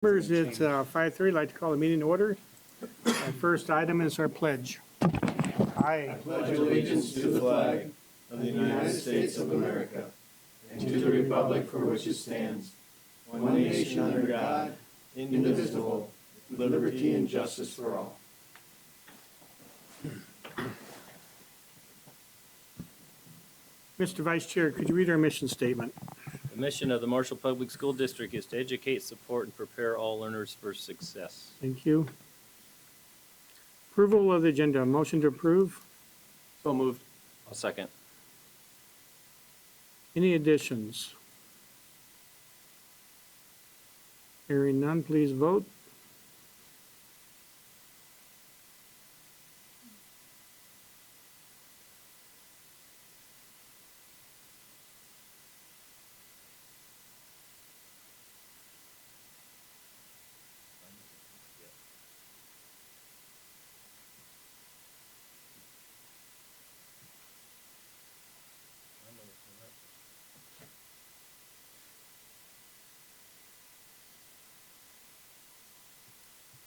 Members, it's 5:30. I'd like to call the meeting to order. Our first item is our pledge. I pledge allegiance to the flag of the United States of America and to the republic for which it stands, one nation under God, indivisible, with liberty and justice for all. Mr. Vice Chair, could you read our mission statement? The mission of the Marshall Public School District is to educate, support, and prepare all learners for success. Thank you. Approval of the agenda. Motion to approve. So moved. I'll second. Any additions? Hearing none, please vote.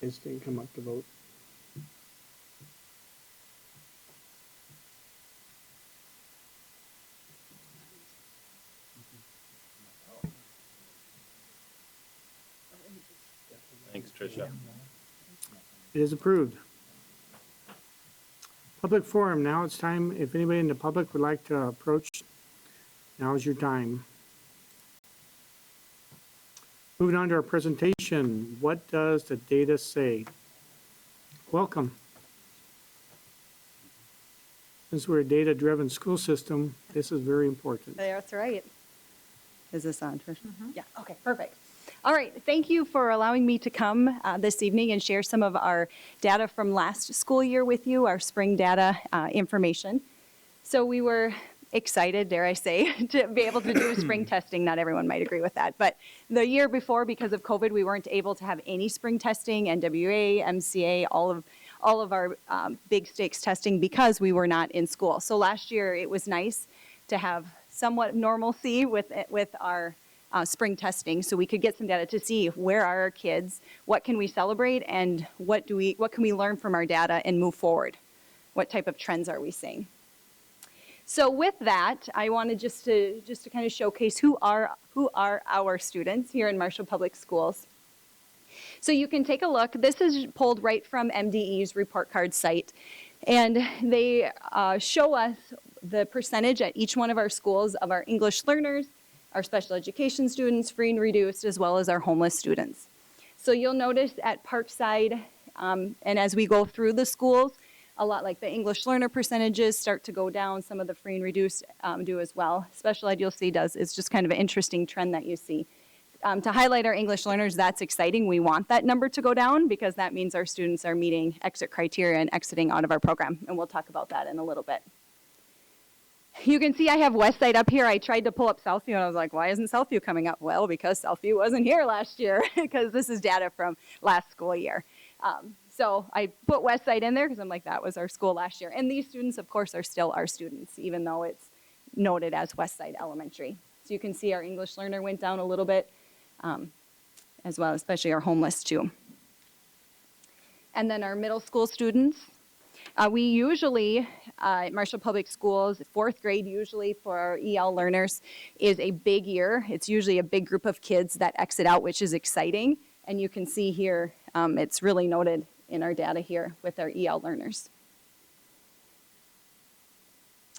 It didn't come up to vote. Thanks, Tricia. It is approved. Public forum. Now it's time. If anybody in the public would like to approach, now is your time. Moving on to our presentation. What does the data say? Welcome. Since we're a data-driven school system, this is very important. That's right. Is this on, Trish? Yeah, okay, perfect. All right, thank you for allowing me to come this evening and share some of our data from last school year with you, our spring data information. So we were excited, dare I say, to be able to do spring testing. Not everyone might agree with that, but the year before, because of COVID, we weren't able to have any spring testing, NWA, MCA, all of our big stakes testing because we were not in school. So last year it was nice to have somewhat normalcy with our spring testing, so we could get some data to see where are our kids, what can we celebrate, and what can we learn from our data and move forward? What type of trends are we seeing? So with that, I wanted just to kind of showcase who are our students here in Marshall Public Schools. So you can take a look. This is pulled right from MDE's report card site, and they show us the percentage at each one of our schools of our English learners, our special education students, free and reduced, as well as our homeless students. So you'll notice at Parkside, and as we go through the schools, a lot like the English learner percentages start to go down. Some of the free and reduced do as well. Special ed, you'll see, is just kind of an interesting trend that you see. To highlight our English learners, that's exciting. We want that number to go down because that means our students are meeting exit criteria and exiting out of our program, and we'll talk about that in a little bit. You can see I have Westside up here. I tried to pull up Southview, and I was like, why isn't Southview coming up? Well, because Southview wasn't here last year, because this is data from last school year. So I put Westside in there because I'm like, that was our school last year. And these students, of course, are still our students, even though it's noted as Westside Elementary. So you can see our English learner went down a little bit, as well, especially our homeless too. And then our middle school students. We usually, at Marshall Public Schools, fourth grade usually for our EL learners is a big year. It's usually a big group of kids that exit out, which is exciting. And you can see here, it's really noted in our data here with our EL learners.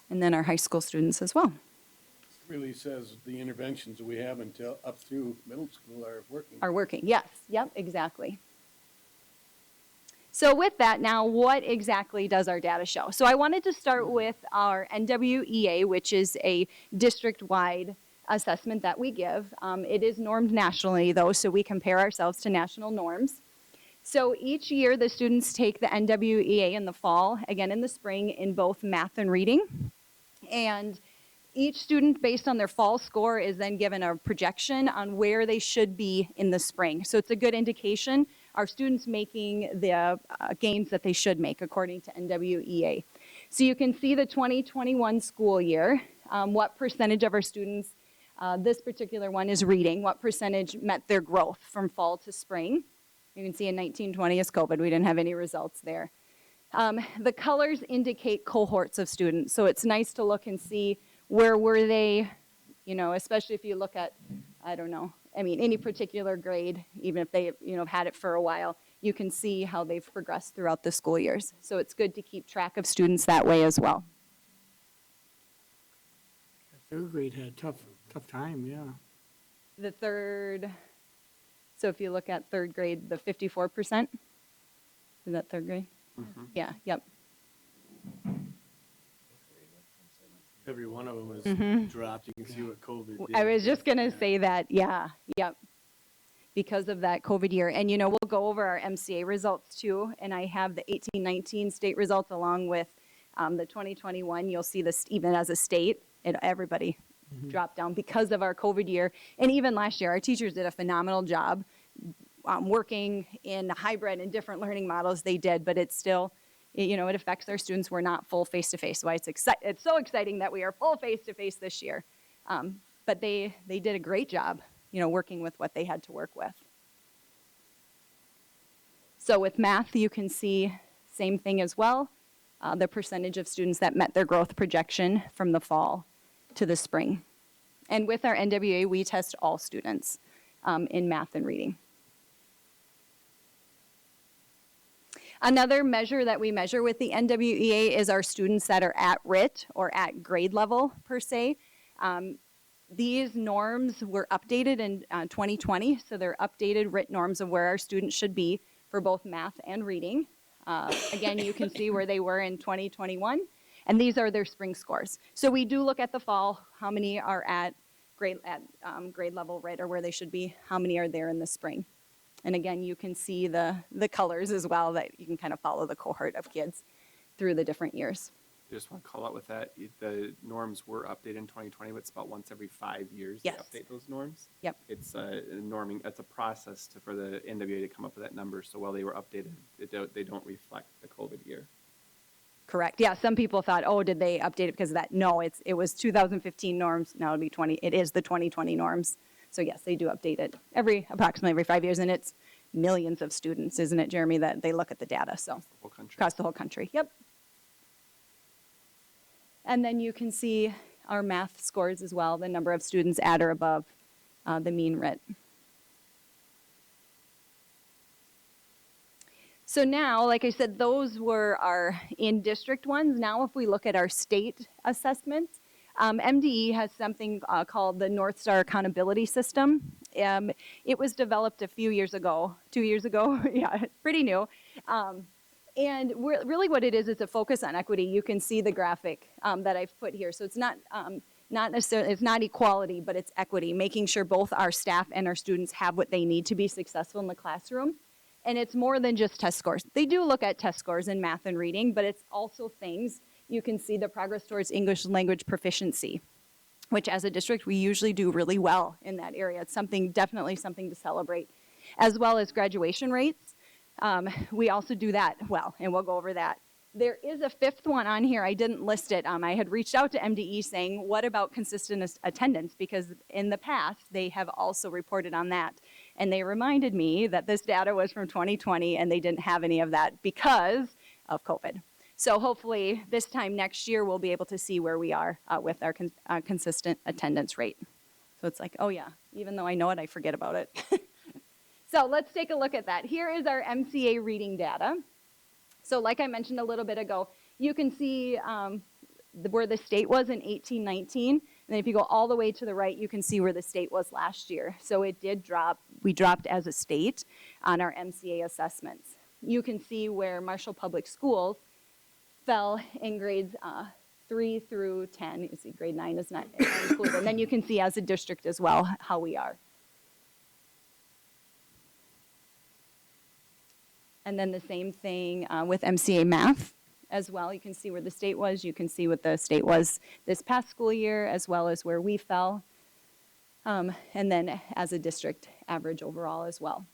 And then our high school students as well. It really says the interventions we have until up through middle school are working. Are working, yes. Yep, exactly. So with that, now what exactly does our data show? So I wanted to start with our NWEA, which is a district-wide assessment that we give. It is normed nationally, though, so we compare ourselves to national norms. So each year, the students take the NWEA in the fall, again in the spring, in both math and reading. And each student, based on their fall score, is then given a projection on where they should be in the spring. So it's a good indication. Are students making the gains that they should make according to NWEA? So you can see the 2021 school year, what percentage of our students This particular one is reading. What percentage met their growth from fall to spring? You can see in 1920 is COVID. We didn't have any results there. The colors indicate cohorts of students. So it's nice to look and see where were they, you know, especially if you look at, I don't know, I mean, any particular grade, even if they, you know, have had it for a while, you can see how they've progressed throughout the school years. So it's good to keep track of students that way as well. Third grade had a tough time, yeah. The third, so if you look at third grade, the 54%, is that third grade? Yeah, yep. Every one of them was dropped. You can see what COVID did. I was just going to say that, yeah, yep. Because of that COVID year. And, you know, we'll go over our MCA results too. And I have the 18-19 state results along with the 2021. You'll see this even as a state, everybody dropped down because of our COVID year. And even last year, our teachers did a phenomenal job working in hybrid and different learning models they did, but it's still, you know, it affects our students. We're not full face-to-face. Why it's so exciting that we are full face-to-face this year. But they did a great job, you know, working with what they had to work with. So with math, you can see same thing as well, the percentage of students that met their growth projection from the fall to the spring. And with our NWA, we test all students in math and reading. Another measure that we measure with the NWEA is our students that are at RIT or at grade level per se. These norms were updated in 2020, so they're updated RIT norms of where our students should be for both math and reading. Again, you can see where they were in 2021, and these are their spring scores. So we do look at the fall, how many are at grade level RIT or where they should be, how many are there in the spring. And again, you can see the colors as well, that you can kind of follow the cohort of kids through the different years. I just want to call out with that, the norms were updated in 2020, but it's about once every 5 years Yes. they update those norms. Yep. It's norming, it's a process for the NWA to come up with that number. So while they were updated, they don't reflect the COVID year. Correct. Yeah, some people thought, oh, did they update it because of that? No, it was 2015 norms. Now it is the 2020 norms. So yes, they do update it approximately every 5 years, and it's millions of students, isn't it, Jeremy, that they look at the data, so. The whole country. Across the whole country, yep. And then you can see our math scores as well, the number of students at or above the mean RIT. So now, like I said, those were our in-district ones. Now if we look at our state assessments, MDE has something called the North Star Accountability System. It was developed a few years ago, 2 years ago, yeah, pretty new. And really what it is, it's a focus on equity. You can see the graphic that I've put here. So it's not necessarily, it's not equality, but it's equity, making sure both our staff and our students have what they need to be successful in the classroom. And it's more than just test scores. They do look at test scores in math and reading, but it's also things. You can see the progress towards English language proficiency, which as a district, we usually do really well in that area. It's definitely something to celebrate, as well as graduation rates. We also do that well, and we'll go over that. There is a fifth one on here. I didn't list it. I had reached out to MDE saying, what about consistent attendance? Because in the past, they have also reported on that. And they reminded me that this data was from 2020, and they didn't have any of that because of COVID. So hopefully this time next year, we'll be able to see where we are with our consistent attendance rate. So it's like, oh yeah, even though I know it, I forget about it. So let's take a look at that. Here is our MCA reading data. So like I mentioned a little bit ago, you can see where the state was in 18-19. And then if you go all the way to the right, you can see where the state was last year. So it did drop. We dropped as a state on our MCA assessments. You can see where Marshall Public Schools fell in grades 3 through 10. You see grade 9 is not included. And then you can see as a district as well how we are. And then the same thing with MCA math as well. You can see where the state was. You can see what the state was this past school year, as well as where we fell. And then as a district average overall as well.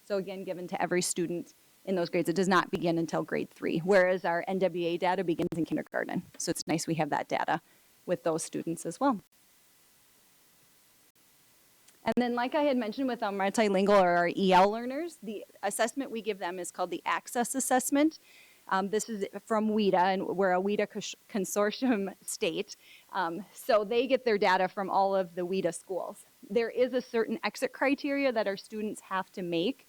So again, given to every student in those grades. It does not begin until grade 3, whereas our NWA data begins in kindergarten. So it's nice we have that data with those students as well. And then, like I had mentioned with our multilingual or our EL learners, the assessment we give them is called the Access Assessment. This is from WIDA, and we're a WIDA consortium state. So they get their data from all of the WIDA schools. There is a certain exit criteria that our students have to make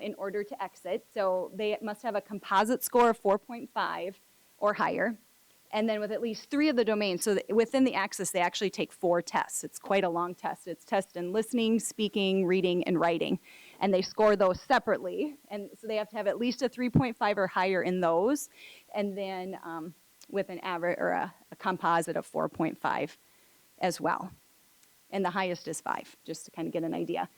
in order to exit. So they must have a composite score of 4.5 or higher, and then with at least 3 of the domains. So within the Access, they actually take 4 tests. It's quite a long test. It's test in listening, speaking, reading, and writing. And they score those separately. And so they have to have at least a 3.5 or higher in those. And then with an average or a composite of 4.5 as well. And the highest is 5, just to kind of get an idea.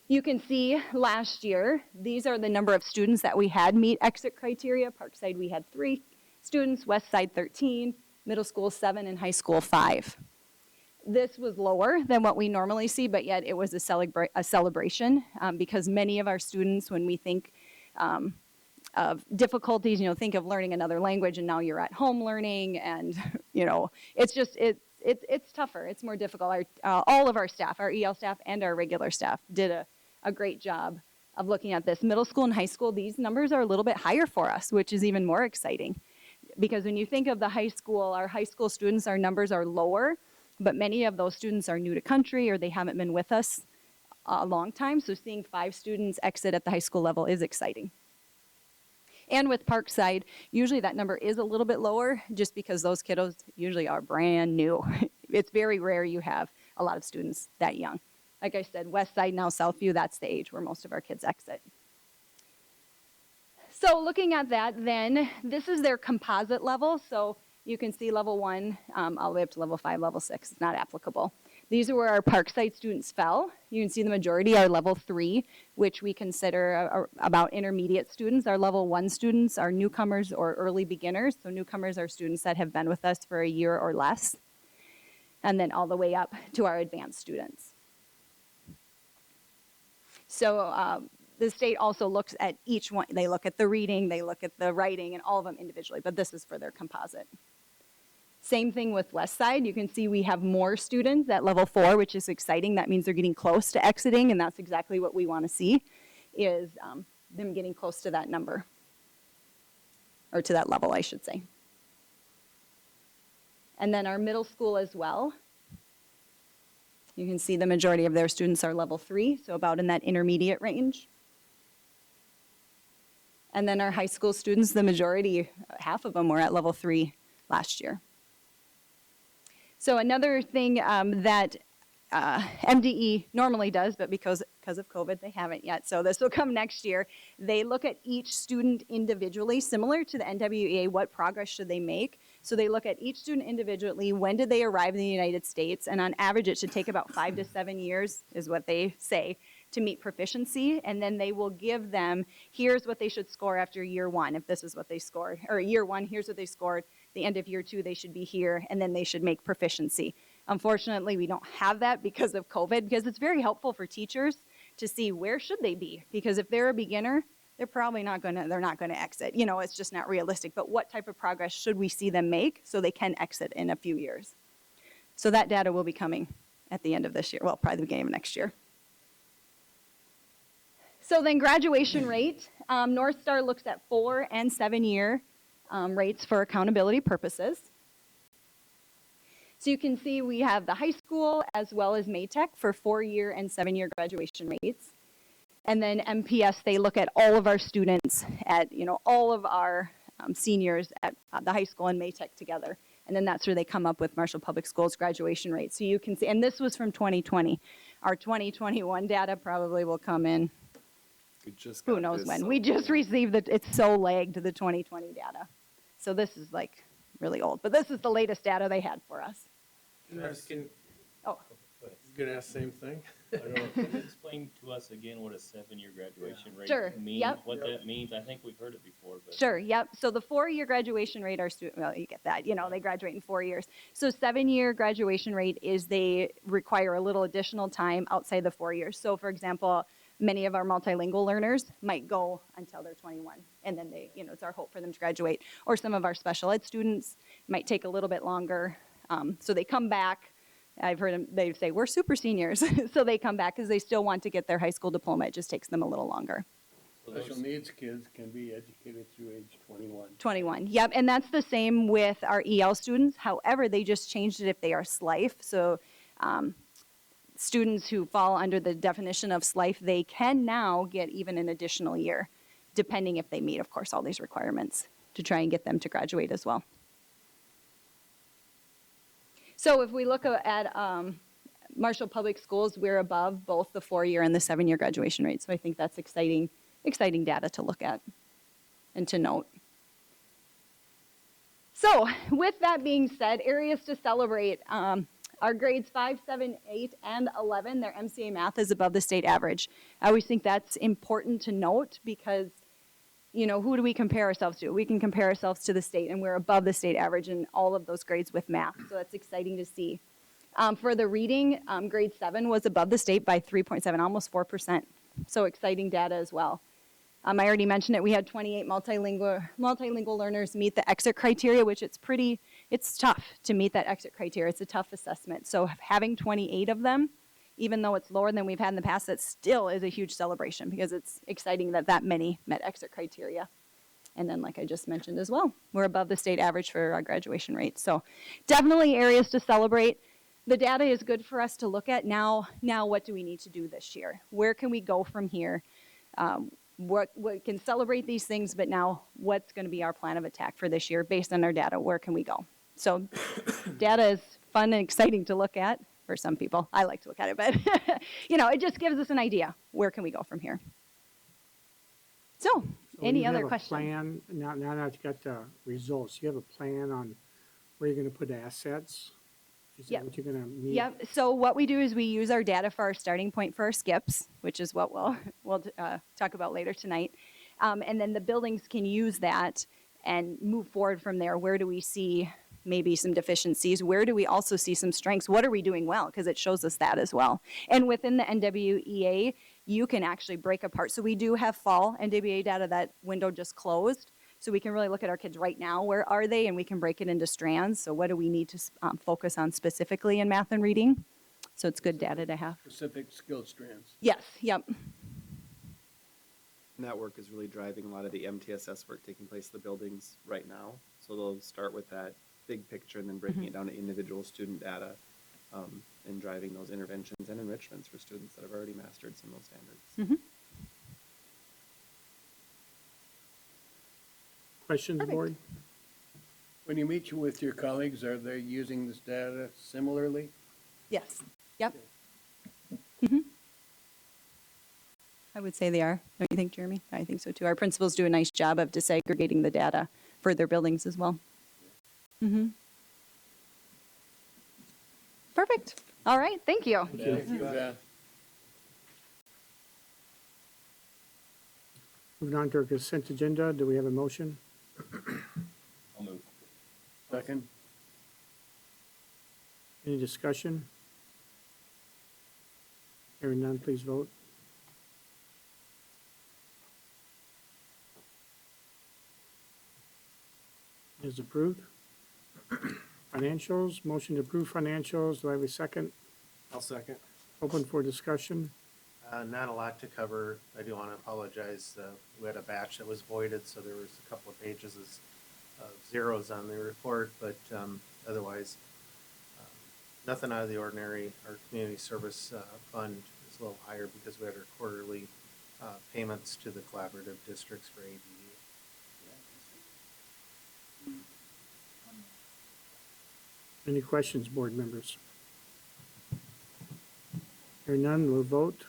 You can see last year, these are the number of students that we had meet exit criteria. Parkside, we had 3 students, West Side 13, middle school 7, and high school 5. This was lower than what we normally see, but yet it was a celebration because many of our students, when we think of difficulties, think of learning another language, and now you're at home learning, and it's just it's tougher. It's more difficult. All of our staff, our EL staff and our regular staff, did a great job of looking at this. Middle school and high school, these numbers are a little bit higher for us, which is even more exciting. Because when you think of the high school, our high school students, our numbers are lower, but many of those students are new to country or they haven't been with us a long time. So seeing 5 students exit at the high school level is exciting. And with Parkside, usually that number is a little bit lower just because those kiddos usually are brand new. It's very rare you have a lot of students that young. Like I said, West Side, now Southview, that's the age where most of our kids exit. So looking at that, then, this is their composite level. So you can see level 1 all the way up to level 5, level 6. It's not applicable. These are where our Parkside students fell. You can see the majority are level 3, which we consider about intermediate students. Our level 1 students are newcomers or early beginners. So newcomers are students that have been with us for a year or less. And then all the way up to our advanced students. So the state also looks at each one. They look at the reading, they look at the writing, and all of them individually, but this is for their composite. Same thing with West Side. You can see we have more students at level 4, which is exciting. That means they're getting close to exiting, and that's exactly what we want to see, is them getting close to that number, or to that level, I should say. And then our middle school as well. You can see the majority of their students are level 3, so about in that intermediate range. And then our high school students, the majority, half of them were at level 3 last year. So another thing that MDE normally does, but because of COVID, they haven't yet, so this will come next year. They look at each student individually, similar to the NWEA, what progress should they make? So they look at each student individually, when did they arrive in the United States, and on average it should take about 5 to 7 years, is what they say, to meet proficiency, and then they will give them, here's what they should score after year 1, if this is what they scored, or year 1, here's what they scored, the end of year 2, they should be here, and then they should make proficiency. Unfortunately, we don't have that because of COVID, because it's very helpful for teachers to see where should they be, because if they're a beginner, they're probably not gonna exit. It's just not realistic, but what type of progress should we see them make so they can exit in a few years? So that data will be coming at the end of this year, well, probably the beginning of next year. So then graduation rate, North Star looks at 4 and 7 year rates for accountability purposes. So you can see we have the high school as well as Maytech for 4-year and 7-year graduation rates. And then MPS, they look at all of our students at, all of our seniors at the high school and Maytech together. And then that's where they come up with Marshall Public Schools graduation rate. So you can see, and this was from 2020. Our 2021 data probably will come in, who knows when. We just received it. It's so lagged, the 2020 data. So this is like really old. But this is the latest data they had for us. Oh. You gonna ask the same thing? I don't know, can you explain to us again what a 7-year graduation rate Sure, means? yep. What that means? I think we've heard it before, but. Sure, yep. So the 4-year graduation rate, well, you get that, they graduate in 4 years. So 7-year graduation rate is they require a little additional time outside the 4 years. So for example, many of our multilingual learners might go until they're 21, and then it's our hope for them to graduate. Or some of our special ed students might take a little bit longer. So they come back, I've heard them, they say, we're super seniors. So they come back because they still want to get their high school diploma. It just takes them a little longer. Special needs kids can be educated through age 21. 21, yep, and that's the same with our EL students. However, they just changed it if they are SLIFE. So students who fall under the definition of SLIFE, they can now get even an additional year, depending if they meet, of course, all these requirements to try and get them to graduate as well. So if we look at Marshall Public Schools, we're above both the 4-year and the 7-year graduation rate. So I think that's exciting data to look at and to note. So with that being said, areas to celebrate. Our grades 5, 7, 8, and 11, their MCA math is above the state average. I always think that's important to note because, you know, who do we compare ourselves to? We can compare ourselves to the state, and we're above the state average in all of those grades with math. So that's exciting to see. For the reading, grade 7 was above the state by 3.7, almost 4%. So exciting data as well. I already mentioned it. We had 28 multilingual learners meet the exit criteria, which it's tough to meet that exit criteria. It's a tough assessment. So having 28 of them, even though it's lower than we've had in the past, that still is a huge celebration because it's exciting that many met exit criteria. And then, like I just mentioned as well, we're above the state average for our graduation rate. So definitely areas to celebrate. The data is good for us to look at. Now what do we need to do this year? Where can we go from here? What can celebrate these things, but now what's going to be our plan of attack for this year based on our data? Where can we go? So data is fun and exciting to look at for some people. I like to look at it, but you know, it just gives us an idea. Where can we go from here? So any other questions? Plan, now that you got the results, you have a plan on where you're going to put assets? Is that Yep. what you're going to meet? Yep. So what we do is we use our data for our starting point for our skips, which is what we'll talk about later tonight. And then the buildings can use that and move forward from there. Where do we see maybe some deficiencies? Where do we also see some strengths? What are we doing well? Because it shows us that as well. And within the NWEA, you can actually break apart. So we do have fall NWEA data. That window just closed. So we can really look at our kids right now. Where are they? And we can break it into strands. So what do we need to focus on specifically in math and reading? So it's good data to have. Specific skill strands. Yes, yep. And that work is really driving a lot of the MTSS work taking place in the buildings right now. So they'll start with that big picture and then breaking it down to individual student data and driving those interventions and enrichments for students that have already mastered some of those standards. Questions, board? When you meet with your colleagues, are they using this data similarly? Yes, yep. I would say they are. Don't you think, Jeremy? I think so too. Our principals do a nice job of disaggregating the data for their buildings as well. Perfect. All right, thank you. Thank you, Beth. Moving on to our consent agenda, do we have a motion? I'll move. Second? Any discussion? Hearing none, please vote. Is approved. Financials, motion to approve financials. Do I have a second? I'll second. Open for discussion. Not a lot to cover. I do want to apologize. We had a batch that was voided, so there was a couple of pages of zeros on the report, but otherwise, nothing out of the ordinary. Our community service fund is a little higher because we had our quarterly payments to the collaborative districts for ADE. Any questions, board members? Hearing none, we'll vote.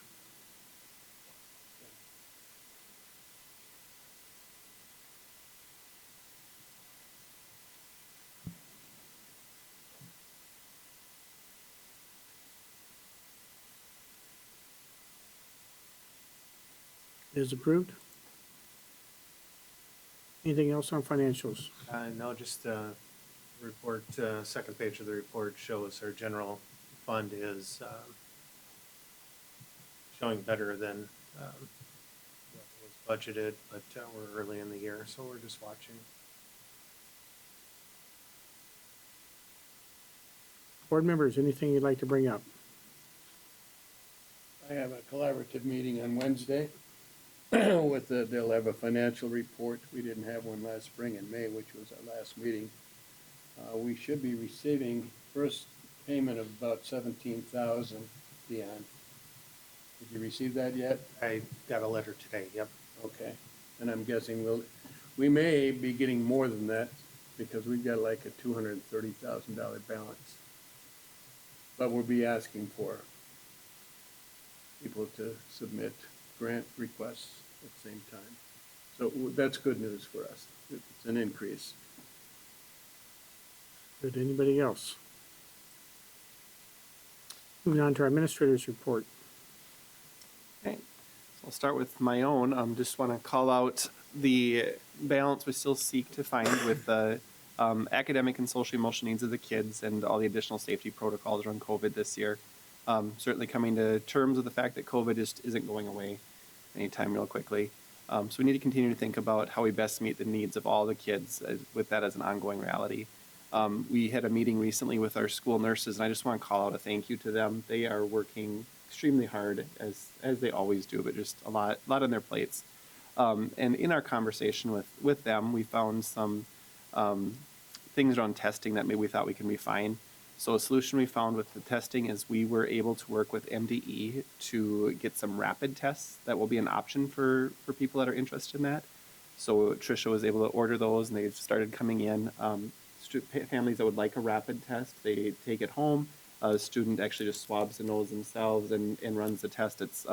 It is approved. Anything else on financials? No, just report, second page of the report shows our general fund is showing better than what was budgeted, but we're early in the year, so we're just watching. Board members, anything you'd like to bring up? I have a collaborative meeting on Wednesday with they'll have a financial report. We didn't have one last spring in May, which was our last meeting. We should be receiving first payment of about 17,000, Dion. Did you receive that yet? I got a letter today, yep. Okay, and I'm guessing we may be getting more than that because we've got like a $230,000 balance. But we'll be asking for people to submit grant requests at the same time. So that's good news for us. It's an increase. Good, anybody else? Moving on to our administrator's report. Okay, so I'll start with my own. Just want to call out the balance we still seek to find with the academic and social emotional needs of the kids and all the additional safety protocols around COVID this year. Certainly coming to terms with the fact that COVID just isn't going away anytime real quickly. So we need to continue to think about how we best meet the needs of all the kids with that as an ongoing reality. We had a meeting recently with our school nurses, and I just want to call out a thank you to them. They are working extremely hard, as they always do, but just a lot on their plates. And in our conversation with them, we found some things around testing that maybe we thought we can refine. So a solution we found with the testing is we were able to work with MDE to get some rapid tests that will be an option for people that are interested in that. So Tricia was able to order those, and they've started coming in. Families that would like a rapid test, they take it home. A student actually just swabs the nose themselves and runs the test. It's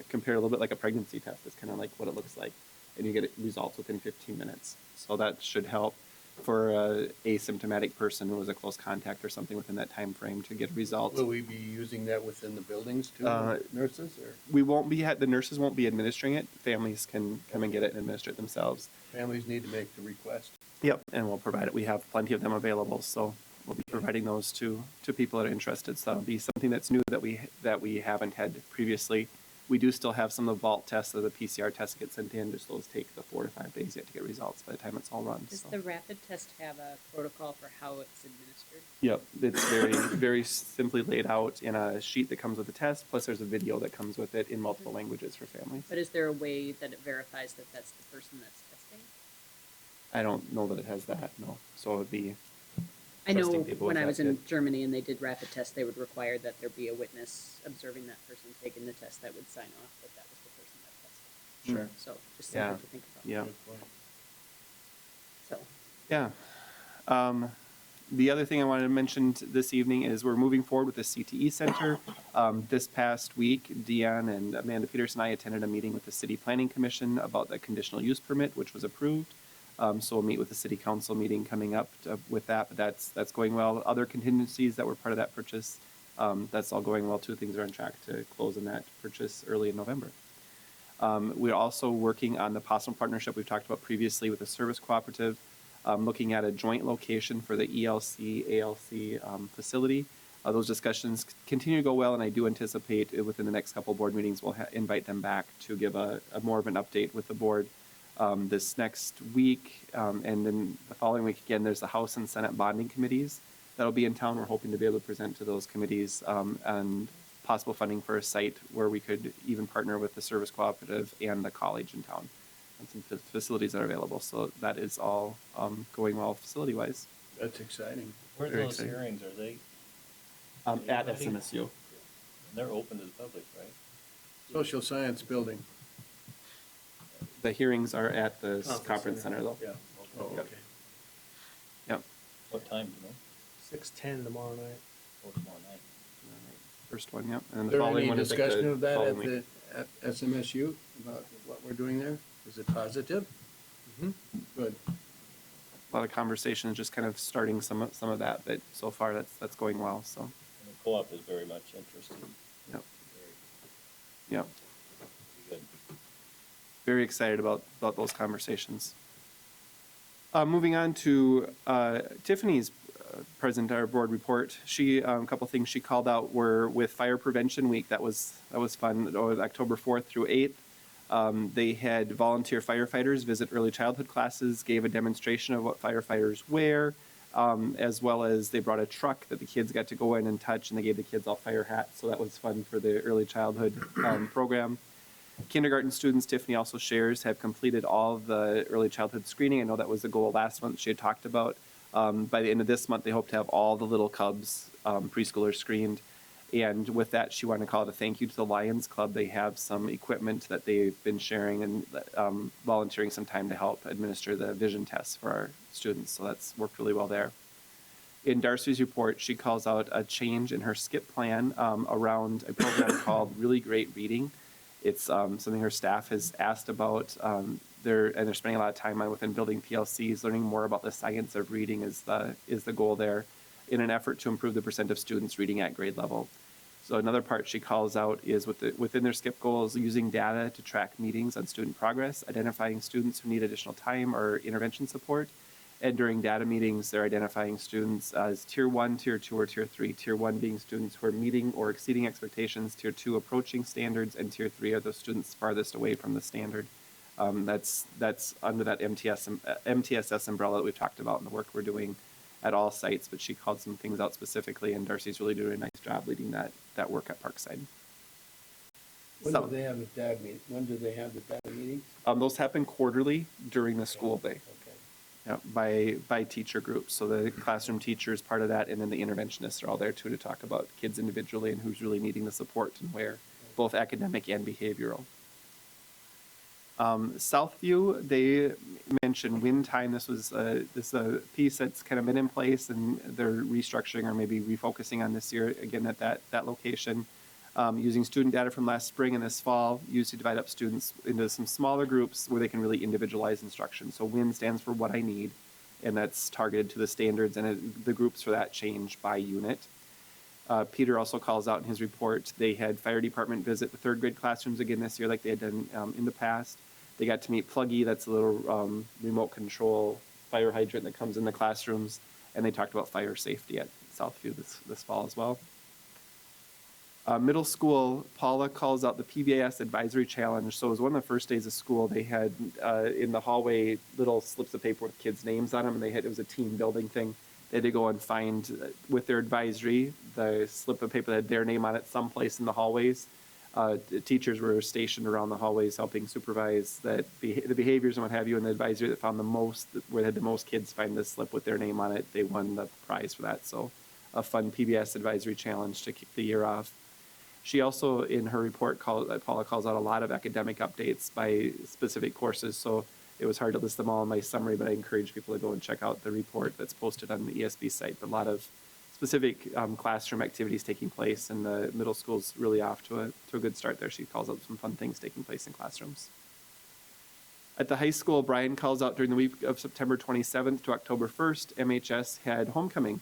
compared a little bit like a pregnancy test. It's kind of like what it looks like, and you get results within 15 minutes. So that should help for a asymptomatic person who was a close contact or something within that time frame to get results. Will we be using that within the buildings too, nurses? Or We won't be, the nurses won't be administering it. Families can come and get it and administer it themselves. families need to make the request? Yep, and we'll provide it. We have plenty of them available, so we'll be providing those to people that are interested. So that'll be something that's new that we haven't had previously. We do still have some of the vault tests, so the PCR tests get sent in. Just those take the 4 to 5 days yet to get results by the time it's all run. Does So. the rapid test have a protocol for how it's administered? Yep, it's very simply laid out in a sheet that comes with the test. Plus, there's a video that comes with it in multiple languages for families. But is there a way that it verifies that that's the person that's testing? I don't know that it has that. No, so it would be. I know Trusting people when with I was that in kit. Germany and they did rapid tests, they would require that there be a witness observing that person taking the test that would sign off that that was the person that tested. Sure. So just Yeah. something to think about. Yeah. So, Yeah. The other thing I wanted to mention this evening is we're moving forward with the CTE Center. This past week, Deanne and Amanda Peterson and I attended a meeting with the City Planning Commission about the conditional use permit, which was approved. So we'll meet with the City Council meeting coming up with that, but that's going well. Other contingencies that were part of that purchase, that's all going well too. Things are on track to close on that purchase early in November. We're also working on the possible partnership we've talked about previously with the service cooperative, looking at a joint location for the ELC, ALC facility. Those discussions continue to go well, and I do anticipate within the next couple board meetings we'll invite them back to give a more of an update with the board this next week. And then the following week, again, there's the House and Senate bonding committees that'll be in town. We're hoping to be able to present to those committees and possible funding for a site where we could even partner with the service cooperative and the college in town and some facilities that are available. So that is all going well facility-wise. That's exciting. Where are Very those exciting. hearings? Are they, At SMSU. they're open to the public, right? Social science building. The hearings are at the conference center though. Yeah. Oh, Yep. okay. Yep. What time, do you know? 6:10 tomorrow night. Or tomorrow night? First one, yep. And then Is the there following any one is like discussion the of that following week. at SMSU about what we're doing there? Is it positive? Good. A lot of conversations, just kind of starting some of that, but so far that's going well. So, And the co-op is very much interested. yep, Very yep. good. Very excited about those conversations. Moving on to Tiffany's present our board report. She a couple things she called out were with Fire Prevention Week. That was fun. It was October 4th through 8th. They had volunteer firefighters visit early childhood classes, gave a demonstration of what firefighters wear, as well as they brought a truck that the kids got to go in and touch, and they gave the kids all fire hats, so that was fun for the early childhood program. Kindergarten students, Tiffany also shares, have completed all of the early childhood screening. I know that was the goal last month she had talked about. By the end of this month, they hope to have all the little cubs, preschoolers screened. And with that, she wanted to call it a thank you to the Lions Club. They have some equipment that they've been sharing and volunteering some time to help administer the vision tests for our students. So that's worked really well there. In Darcy's report, she calls out a change in her SKIP plan around a program called Really Great Reading. It's something her staff has asked about. They're spending a lot of time on within building PLCs, learning more about the science of reading is the goal there, in an effort to improve the percent of students reading at grade level. So another part she calls out is within their SKIP goals, using data to track meetings on student progress, identifying students who need additional time or intervention support. And during data meetings, they're identifying students as Tier 1, Tier 2, or Tier 3. Tier 1 being students who are meeting or exceeding expectations, Tier 2 approaching standards, and Tier 3 are those students farthest away from the standard. That's under that MTSS umbrella that we've talked about in the work we're doing at all sites, but she called some things out specifically, and Darcy's really doing a nice job leading that work at Parkside. When do they have the data meeting? When do they have the data meetings? Those happen quarterly during the school day. Okay. Yeah, by teacher groups. So the classroom teacher is part of that, and then the interventionists are all there too to talk about kids individually and who's really needing the support and where, both academic and behavioral. Southview, they mentioned wind time. This was a piece that's kind of been in place, and they're restructuring or maybe refocusing on this year again at that location. Using student data from last spring and this fall, used to divide up students into some smaller groups where they can really individualize instruction. So WIN stands for what I need, and that's targeted to the standards, and the groups for that change by unit. Peter also calls out in his report, they had fire department visit the third grade classrooms again this year like they had done in the past. They got to meet Pluggy, that's a little remote control fire hydrant that comes in the classrooms, and they talked about fire safety at Southview this fall as well. Middle school, Paula calls out the PBIS Advisory Challenge. So it was one of the first days of school. They had in the hallway little slips of paper with kids' names on them, and it was a team building thing. They had to go and find, with their advisory, the slip of paper that had their name on it someplace in the hallways. The teachers were stationed around the hallways helping supervise the behaviors and what have you, and the advisory that found the most, where they had the most kids find this slip with their name on it, they won the prize for that. So a fun PBS Advisory Challenge to kick the year off. She also, in her report, Paula calls out a lot of academic updates by specific courses, so it was hard to list them all in my summary, but I encourage people to go and check out the report that's posted on the ESB site. But a lot of specific classroom activities taking place, and the middle school's really off to a good start there. She calls out some fun things taking place in classrooms. At the high school, Brian calls out during the week of September 27th to October 1st, MHS had homecoming.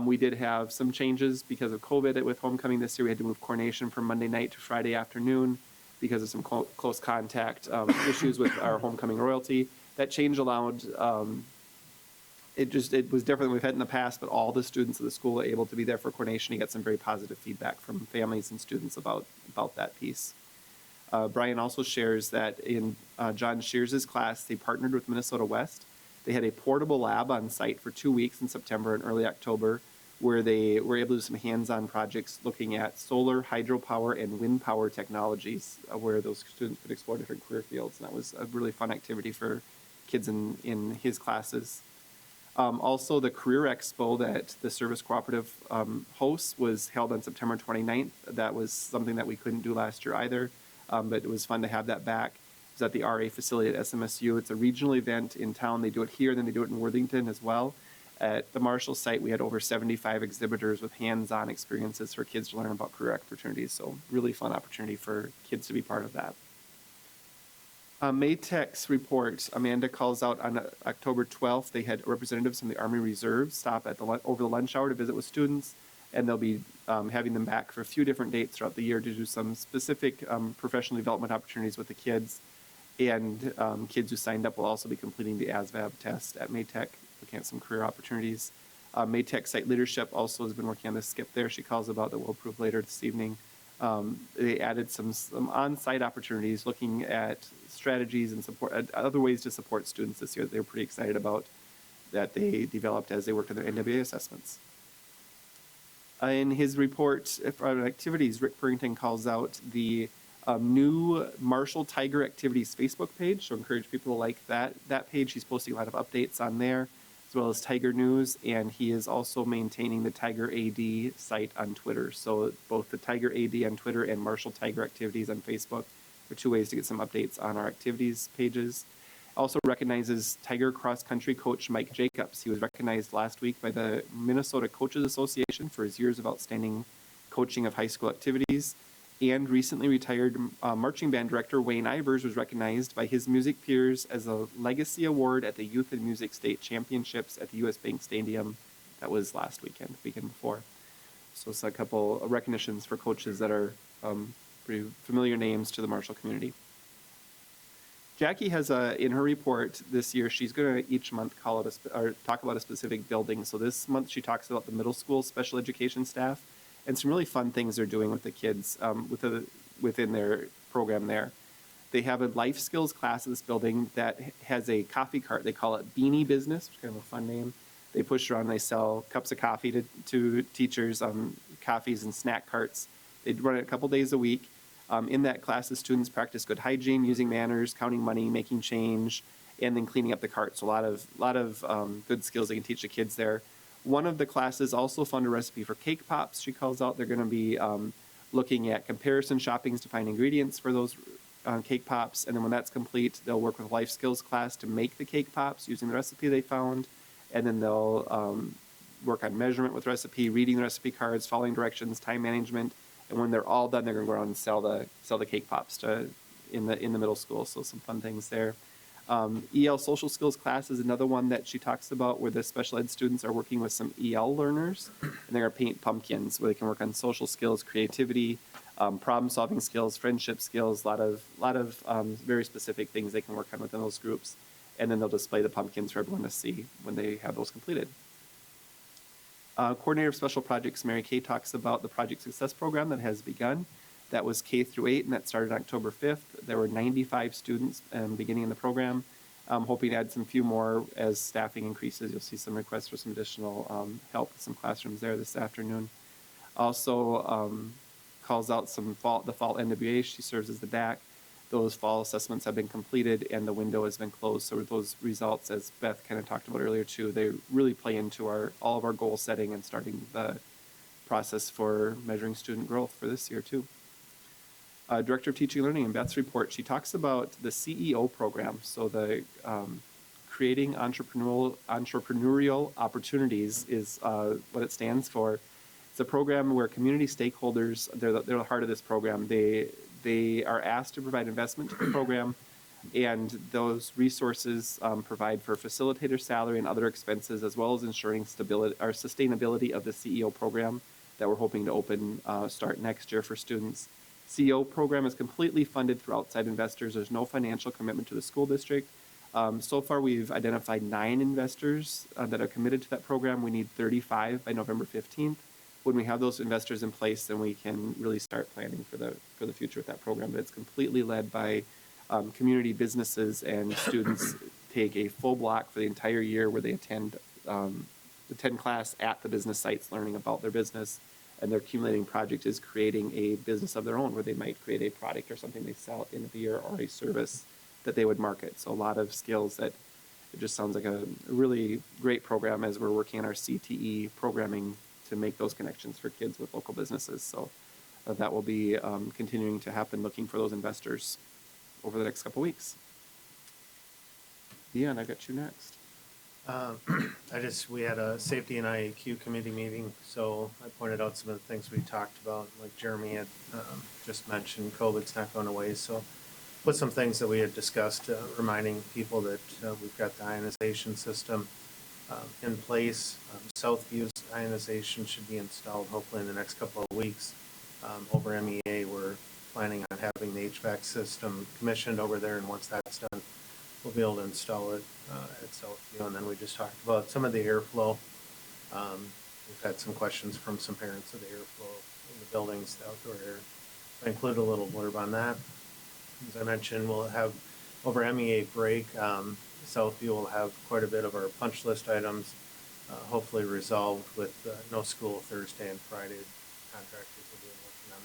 We did have some changes because of COVID with homecoming this year. We had to move coronation from Monday night to Friday afternoon because of some close contact issues with our homecoming royalty. That change allowed, it was different than we've had in the past, but all the students of the school were able to be there for coronation. He got some very positive feedback from families and students about that piece. Brian also shares that in John Shears' class, they partnered with Minnesota West. They had a portable lab on site for 2 weeks in September and early October, where they were able to do some hands-on projects looking at solar, hydropower, and wind power technologies, where those students could explore different career fields. And that was a really fun activity for kids in his classes. Also, the Career Expo that the Service Cooperative hosts was held on September 29th. That was something that we couldn't do last year either, but it was fun to have that back. It's at the RA facility at SMSU. It's a regional event in town. They do it here, then they do it in Worthington as well. At the Marshall site, we had over 75 exhibitors with hands-on experiences for kids to learn about career opportunities. So really fun opportunity for kids to be part of that. Maytech's report, Amanda calls out on October 12th, they had representatives from the Army Reserve stop at over the lunch hour to visit with students, and they'll be having them back for a few different dates throughout the year to do some specific professional development opportunities with the kids. And kids who signed up will also be completing the ASVAB test at Maytech, looking at some career opportunities. Maytech Site Leadership also has been working on this skip there she calls about that we'll approve later this evening. They added some on-site opportunities looking at strategies and support, other ways to support students this year that they're pretty excited about. that they developed as they worked on their NWA assessments. In his report on activities, Rick Purrington calls out the new Marshall Tiger Activities Facebook page, so encourage people to like that page. He's posting a lot of updates on there, as well as Tiger News, and he is also maintaining the Tiger AD site on Twitter. So both the Tiger AD on Twitter and Marshall Tiger Activities on Facebook are two ways to get some updates on our activities pages. Also recognizes Tiger cross country coach Mike Jacobs. He was recognized last week by the Minnesota Coaches Association for his years of outstanding coaching of high school activities. And recently retired marching band director Wayne Ivers was recognized by his music peers as a Legacy Award at the Youth and Music State Championships at the U.S. Bank Stadium. That was last weekend, the weekend before. So it's a couple of recognitions for coaches that are pretty familiar names to the Marshall community. Jackie has in her report this year, she's going to each month talk about a specific building. So this month she talks about the middle school special education staff and some really fun things they're doing with the kids within their program there. They have a life skills class in this building that has a coffee cart. They call it Beanie Business, which is kind of a fun name. They push around, they sell cups of coffee to teachers, coffees and snack carts. They run it a couple days a week. In that class, the students practice good hygiene, using manners, counting money, making change, and then cleaning up the cart. So a lot of good skills they can teach the kids there. One of the classes also found a recipe for cake pops. She calls out they're going to be looking at comparison shoppings to find ingredients for those cake pops. And then when that's complete, they'll work with life skills class to make the cake pops using the recipe they found. And then they'll work on measurement with recipe, reading the recipe cards, following directions, time management. And when they're all done, they're going to go around and sell the cake pops in the middle school. So some fun things there. EL social skills class is another one that she talks about where the special ed students are working with some EL learners, and they're going to paint pumpkins where they can work on social skills, creativity, problem solving skills, friendship skills, a lot of very specific things they can work on within those groups. And then they'll display the pumpkins for everyone to see when they have those completed. Coordinator of Special Projects, Mary Kay, talks about the Project Success Program that has begun. That was K through 8, and that started October 5th. There were 95 students beginning in the program. I'm hoping to add some few more as staffing increases. You'll see some requests for some additional help with some classrooms there this afternoon. Also calls out the fall NWA. She serves as the DAC. Those fall assessments have been completed and the window has been closed. So those results, as Beth kind of talked about earlier too, they really play into all of our goal setting and starting the process for measuring student growth for this year too. Director of Teaching and Learning in Beth's report, she talks about the CEO program. So the creating entrepreneurial opportunities is what it stands for. It's a program where community stakeholders, they're the heart of this program. They are asked to provide investment to the program, and those resources provide for facilitator salary and other expenses, as well as ensuring sustainability of the CEO program that we're hoping to start next year for students. CEO program is completely funded through outside investors. There's no financial commitment to the school district. So far, we've identified 9 investors that are committed to that program. We need 35 by November 15th. When we have those investors in place, then we can really start planning for the future with that program. But it's completely led by community businesses, and students take a full block for the entire year where they attend class at the business sites, learning about their business. And their accumulating project is creating a business of their own where they might create a product or something they sell at the end of the year, or a service that they would market. So a lot of skills that it just sounds like a really great program as we're working on our CTE programming to make those connections for kids with local businesses. So that will be continuing to happen, looking for those investors over the next couple weeks. Yeah, and I got you next. We had a safety and IAQ committee meeting, so I pointed out some of the things we talked about, like Jeremy had just mentioned, COVID's not going away, so put some things that we had discussed, reminding people that we've got the ionization system in place. Southview's ionization should be installed hopefully in the next couple of weeks. Over MEA, we're planning on having the HVAC system commissioned over there, and once that's done, we'll be able to install it at Southview. And then we just talked about some of the airflow. We've had some questions from some parents of the airflow in the buildings, the outdoor air. I include a little blurb on that. As I mentioned, we'll have over MEA break, Southview will have quite a bit of our punch list items hopefully resolved with no school Thursday and Friday. Contractors will be working on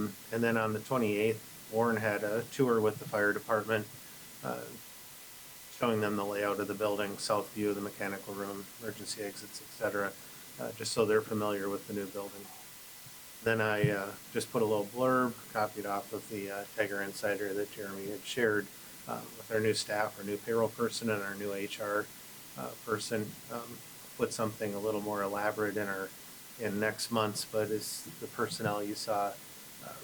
that. And then on the 28th, Warren had a tour with the fire department, showing them the layout of the building, south view, the mechanical room, emergency exits, etc., just so they're familiar with the new building. Then I just put a little blurb, copied off of the Tiger Insider that Jeremy had shared with our new staff, our new payroll person, and our new HR person. Put something a little more elaborate in next month's, but is the personnel you saw.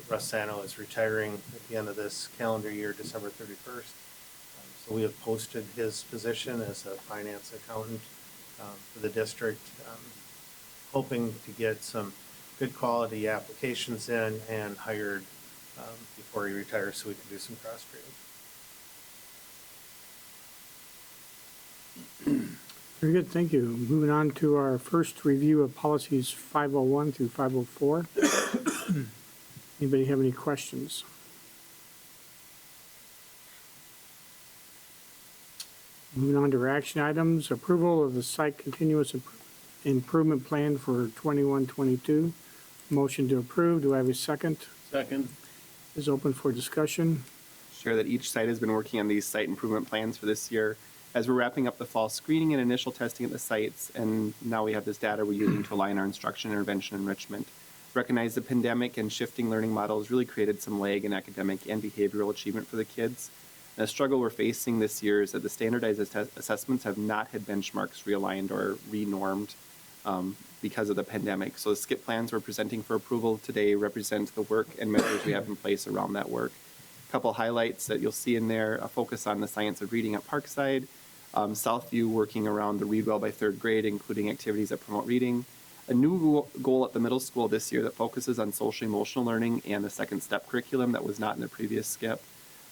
Russ Sano is retiring at the end of this calendar year, December 31st. So we have posted his position as a finance accountant for the district, hoping to get some good quality applications in and hired before he retires so we can do some cross training. Very good, thank you. Moving on to our first review of policies 501 through 504. Anybody have any questions? Moving on to our action items, approval of the site continuous improvement plan for 21-22. Motion to approve. Do I have a second? Second. Is open for discussion. Share that each site has been working on these site improvement plans for this year. As we're wrapping up the fall screening and initial testing at the sites, and now we have this data we're using to align our instruction, intervention, enrichment. Recognize the pandemic and shifting learning models really created some lag in academic and behavioral achievement for the kids. And the struggle we're facing this year is that the standardized assessments have not had benchmarks realigned or renormed because of the pandemic. So the SCIP plans we're presenting for approval today represent the work and measures we have in place around that work. A couple highlights that you'll see in there: a focus on the science of reading at Parkside, Southview working around the Read Well by third grade, including activities that promote reading, a new goal at the middle school this year that focuses on social emotional learning and the second step curriculum that was not in the previous SCIP.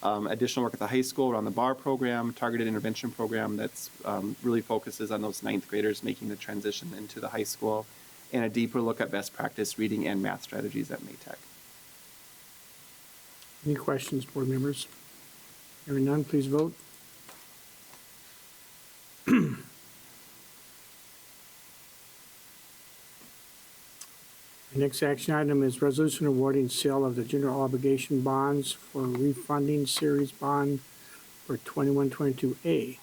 Additional work at the high school around the BAR program, targeted intervention program that's really focuses on those ninth graders making the transition into the high school, and a deeper look at best practice reading and math strategies at Maytech. Any questions, board members? Hearing none, please vote. The next action item is resolution awarding sale of the general obligation bonds for refunding series bond for 21-22A.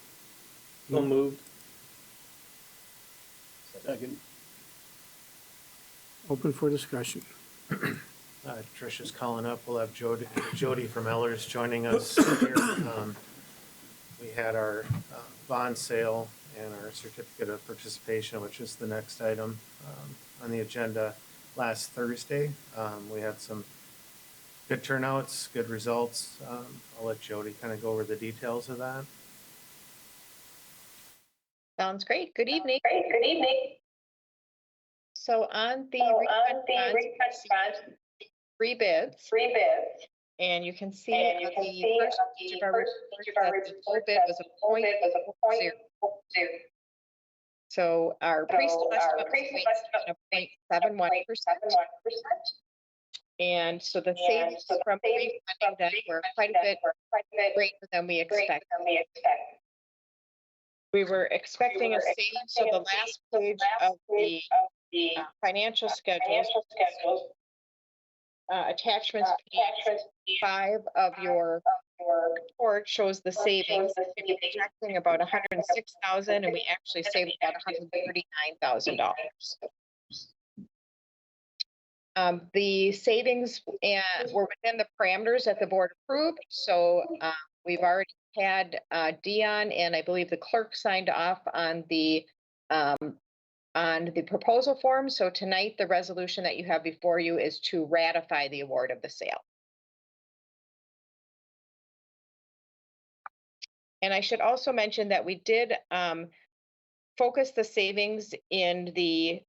So moved. Second. Open for discussion. Tricia's calling up. We'll have Jody from Ellers joining us here. We had our bond sale and our certificate of participation, which is the next item on the agenda, last Thursday. We had some good turnouts, good results. I'll let Jody kind of go over the details of that. Sounds great. Good evening. So on the refund bonds, three bids. And you can see on the first page of our report that the full bid was a 0.0. So our presale estimate was 0.71%. And so the savings from refunding that were quite a bit greater than we expected. We were expecting a savings, so the last page of the financial schedules, attachments page 5 of your report shows the savings. We were projecting about $106,000, and we actually saved about $139,000. The savings were within the parameters that the board approved, so we've already had Dion and I believe the clerk signed off on the proposal form. So tonight, the resolution that you have before you is to ratify the award of the sale. And I should also mention that we did focus the savings in the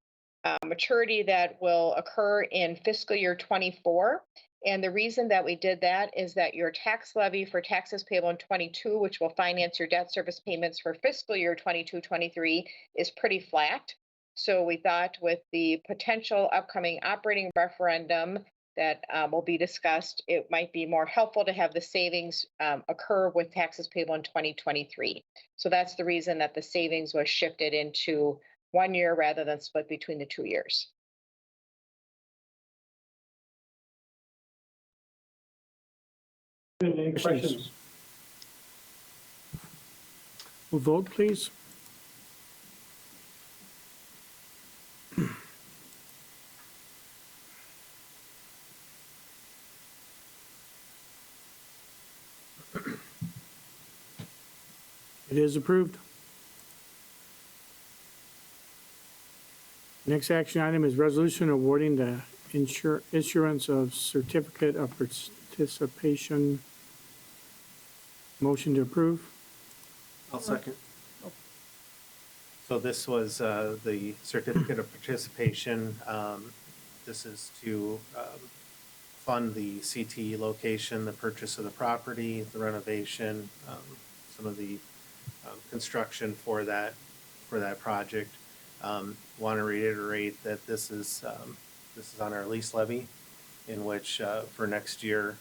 maturity that will occur in fiscal year 24. And the reason that we did that is that your tax levy for taxes payable in 22, which will finance your debt service payments for fiscal year 22-23, is pretty flat. So we thought with the potential upcoming operating referendum that will be discussed, it might be more helpful to have the savings occur with taxes payable in 2023. So that's the reason that the savings was shifted into 1 year rather than split between the 2 years. Any questions? We'll vote, please. It is approved. Next action item is resolution awarding the issuance of certificate of participation. Motion to approve. I'll second. So this was the certificate of participation. This is to fund the CTE location, the purchase of the property, the renovation, some of the construction for that project. Want to reiterate that this is on our lease levy, in which for next year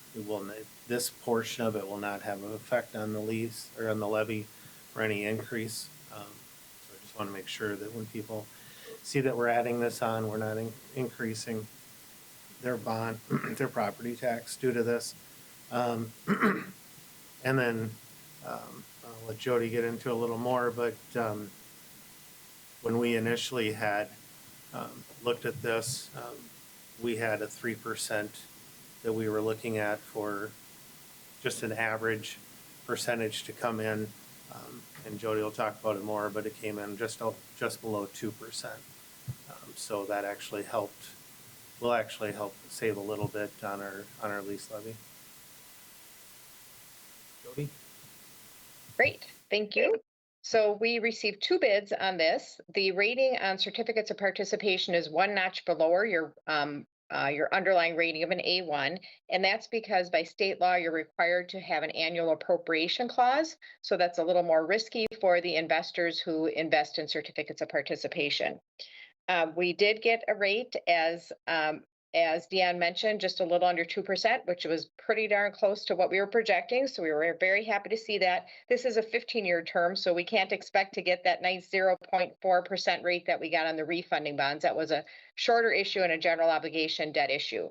this portion of it will not have an effect on the lease or on the levy or any increase. So I just want to make sure that when people see that we're adding this on, we're not increasing their bond, their property tax due to this. And then I'll let Jody get into a little more, but when we initially had looked at this, we had a 3% that we were looking at for just an average percentage to come in. And Jody will talk about it more, but it came in just below 2%. So that actually will actually help save a little bit on our lease levy. Jody? Great, thank you. So we received 2 bids on this. The rating on certificates of participation is 1 notch below your underlying rating of an A1, and that's because by state law, you're required to have an annual appropriation clause. So that's a little more risky for the investors who invest in certificates of participation. We did get a rate, as Deanne mentioned, just a little under 2%, which was pretty darn close to what we were projecting. So we were very happy to see that. This is a 15-year term, so we can't expect to get that nice 0.4% rate that we got on the refunding bonds. That was a shorter issue and a general obligation debt issue.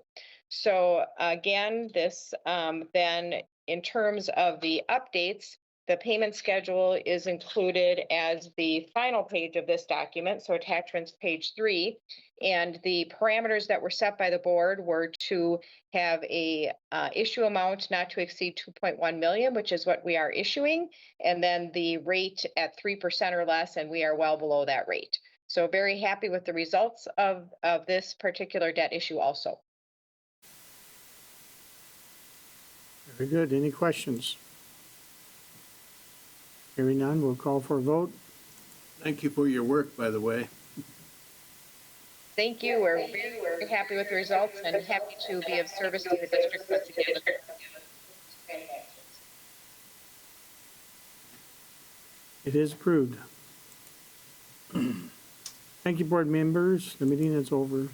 So again, this then in terms of the updates, the payment schedule is included as the final page of this document, so attachments page 3. And the parameters that were set by the board were to have a issue amount not to exceed 2.1 million, which is what we are issuing, and then the rate at 3% or less, and we are well below that rate. So very happy with the results of this particular debt issue also. Very good. Any questions? Hearing none, we'll call for a vote. Thank you for your work, by the way. Thank you. We're very happy with the results and happy to be of service to the district once again. It is approved. Thank you, board members. The meeting is over.